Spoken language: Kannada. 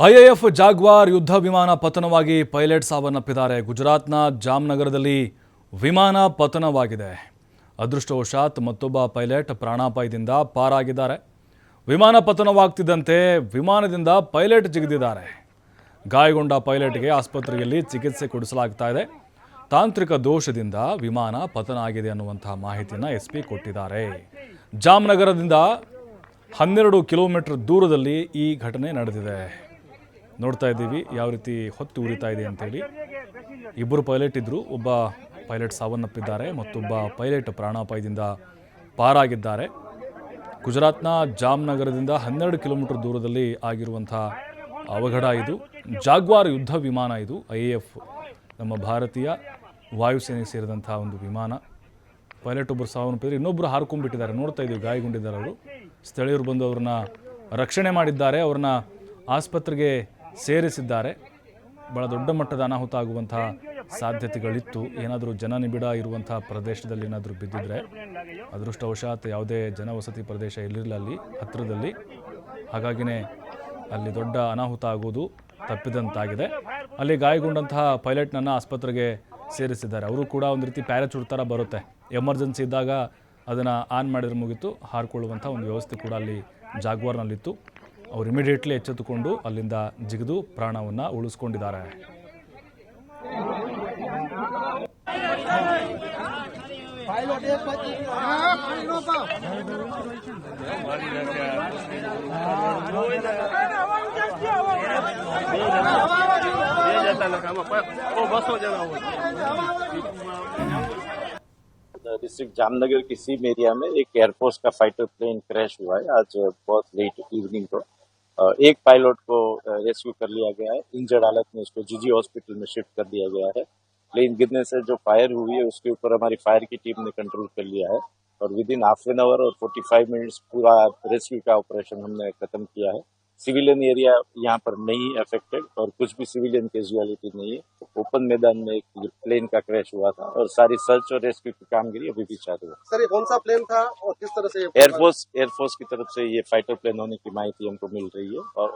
ಐಎಎಫ್ ಜಾಗ್ವಾರ್ ಯುದ್ಧ ವಿಮಾನ ಪತನವಾಗಿ ಪೈಲಟ್ ಸಾವನ್ನಪ್ಪಿದ್ದಾರೆ. ಗುಜರಾತ್ನ ಜಾಮ್ನಗರದಲ್ಲಿ ವಿಮಾನ ಪತನವಾಗಿದೆ. ಅದೃಷ್ಟವಶಾತ್ ಮತ್ತೊಬ್ಬ ಪೈಲಟ್ ಪ್ರಾಣಾಪಾಯದಿಂದ ಪಾರಾಗಿದ್ದಾರೆ. ವಿಮಾನ ಪತನವಾಗ್ತಿದ್ದಂತೆ ವಿಮಾನದಿಂದ ಪೈಲಟ್ ಜಿಗಿದಿದ್ದಾರೆ. ಗಾಯಗೊಂಡ ಪೈಲಟ್ಗೆ ಆಸ್ಪತ್ರೆಯಲ್ಲಿ ಚಿಕಿತ್ಸೆ ಕೊಡಿಸಲಾಗ್ತಾ ಇದೆ. ತಾಂತ್ರಿಕ ದೋಷದಿಂದ ವಿಮಾನ ಪತನ ಆಗಿದೆ ಅನ್ನುವಂತಹ ಮಾಹಿತಿಯನ್ನು ಎಸ್ಪಿ ಕೊಟ್ಟಿದ್ದಾರೆ. ಜಾಮ್ನಗರದಿಂದ 12 ಕಿಲೋಮೀಟರ್ ದೂರದಲ್ಲಿ ಈ ಘಟನೆ ನಡೆದಿದೆ. ನೋಡ್ತಾ ಇದ್ದೀವಿ ಯಾವ ರೀತಿ ಹೊತ್ತು ಉರಿತಾ ಇದೆ ಅಂತೇಳಿ. ಇಬ್ಬರು ಪೈಲಟ್ ಇದ್ದರು, ಒಬ್ಬ ಪೈಲಟ್ ಸಾವನ್ನಪ್ಪಿದ್ದಾರೆ, ಮತ್ತೊಬ್ಬ ಪೈಲಟ್ ಪ್ರಾಣಾಪಾಯದಿಂದ ಪಾರಾಗಿದ್ದಾರೆ. ಗುಜರಾತ್ನ ಜಾಮ್ನಗರದಿಂದ 12 ಕಿಲೋಮೀಟರ್ ದೂರದಲ್ಲಿ ಆಗಿರುವಂಥ ಅವಘಡ ಇದು. ಜಾಗ್ವಾರ್ ಯುದ್ಧ ವಿಮಾನ ಇದು. ಐಎಎಫ್ ನಮ್ಮ ಭಾರತೀಯ ವಾಯುಸೇನೆಗೆ ಸೇರಿದಂಥ ಒಂದು ವಿಮಾನ. ಪೈಲಟ್ ಒಬ್ಬರು ಸಾವನ್ನಪ್ಪಿದ್ದಾರೆ, ಇನ್ನೊಬ್ಬರು ಹಾರ್ಕೊಂಡ್ಬಿಟ್ಟಿದ್ದಾರೆ. ನೋಡ್ತಾ ಇದ್ದೀವಿ ಗಾಯಗೊಂಡಿದ್ದಾರೆ ಅವರು. ಸ್ಥಳೀಯರು ಬಂದು ಅವ್ರನ್ನ ರಕ್ಷಣೆ ಮಾಡಿದ್ದಾರೆ, ಅವ್ರನ್ನ ಆಸ್ಪತ್ರೆಗೆ ಸೇರಿಸಿದ್ದಾರೆ. ಭಾಳ ದೊಡ್ಡ ಮಟ್ಟದ ಅನಾಹುತ ಆಗುವಂತಹ ಸಾಧ್ಯತೆಗಳಿತ್ತು. ಏನಾದರೂ ಜನನಿಬಿಡ ಇರುವಂಥ ಪ್ರದೇಶದಲ್ಲಿ ಏನಾದರೂ ಬಿದ್ದಿದ್ರೆ. ಅದೃಷ್ಟವಶಾತ್ ಯಾವುದೇ ಜನವಸತಿ ಪ್ರದೇಶ ಇರಲಿಲ್ಲ ಅಲ್ಲಿ ಹತ್ತಿರದಲ್ಲಿ. ಹಾಗಾಗಿನೇ ಅಲ್ಲಿ ದೊಡ್ಡ ಅನಾಹುತ ಆಗೋದು ತಪ್ಪಿದಂತಾಗಿದೆ. ಅಲ್ಲಿ ಗಾಯಗೊಂಡಂತಹ ಪೈಲಟ್ನನ್ನು ಆಸ್ಪತ್ರೆಗೆ ಸೇರಿಸಿದ್ದಾರೆ. ಅವರು ಕೂಡ ಒಂದು ರೀತಿ ಪ್ಯಾರಾಚೂಟ್ ಥರ ಬರುತ್ತೆ, ಎಮರ್ಜೆನ್ಸಿ ಇದ್ದಾಗ ಅದನ್ನು ಆನ್ ಮಾಡಿದ್ರೆ ಮುಗಿತು, ಹಾರಿಕೊಳ್ಳುವಂಥ ಒಂದು ವ್ಯವಸ್ಥೆ ಕೂಡ ಅಲ್ಲಿ ಜಾಗ್ವಾರ್ನಲ್ಲಿತ್ತು. ಅವರು ಇಮಿಡಿಯೇಟ್ಲಿ ಎಚ್ಚೆತ್ತುಕೊಂಡು ಅಲ್ಲಿಂದ ಜಿಗಿದು ಪ್ರಾಣವನ್ನು ಉಳಿಸ್ಕೊಂಡಿದ್ದಾರೆ. डिस्ट्रिक्ट जामनगर की सीम एरिया में एक एयरफोर्स का फाइटर प्लेन क्रैश हुआ है आज बहुत लेट इवनिंग को। एक पायलट को रेस्क्यू कर लिया गया है। इंजर्ड हालत में उसको जीजी हॉस्पिटल में शिफ्ट कर दिया गया है। प्लेन गिरने से जो फायर हुई है उसके ऊपर हमारी फायर की टीम ने कंट्रोल कर लिया है और with in half an hour और 45 मिनट्स पूरा रेस्क्यू का ऑपरेशन हमने खत्म किया है। सिविलियन एरिया यहाँ पर नहीं अफेक्टेड और कुछ भी सिविलियन कैजुअलिटी नहीं है। ओपन मैदान में एक प्लेन का क्रैश हुआ था और सारी सर्च और रेस्क्यू की कामगिरी अभी भी चालू है। सर, ये कौन सा प्लेन था और किस तरह से? एयरफोर्स की तरफ से ये फाइटर प्लेन होने की माहिती हमको मिल रही है और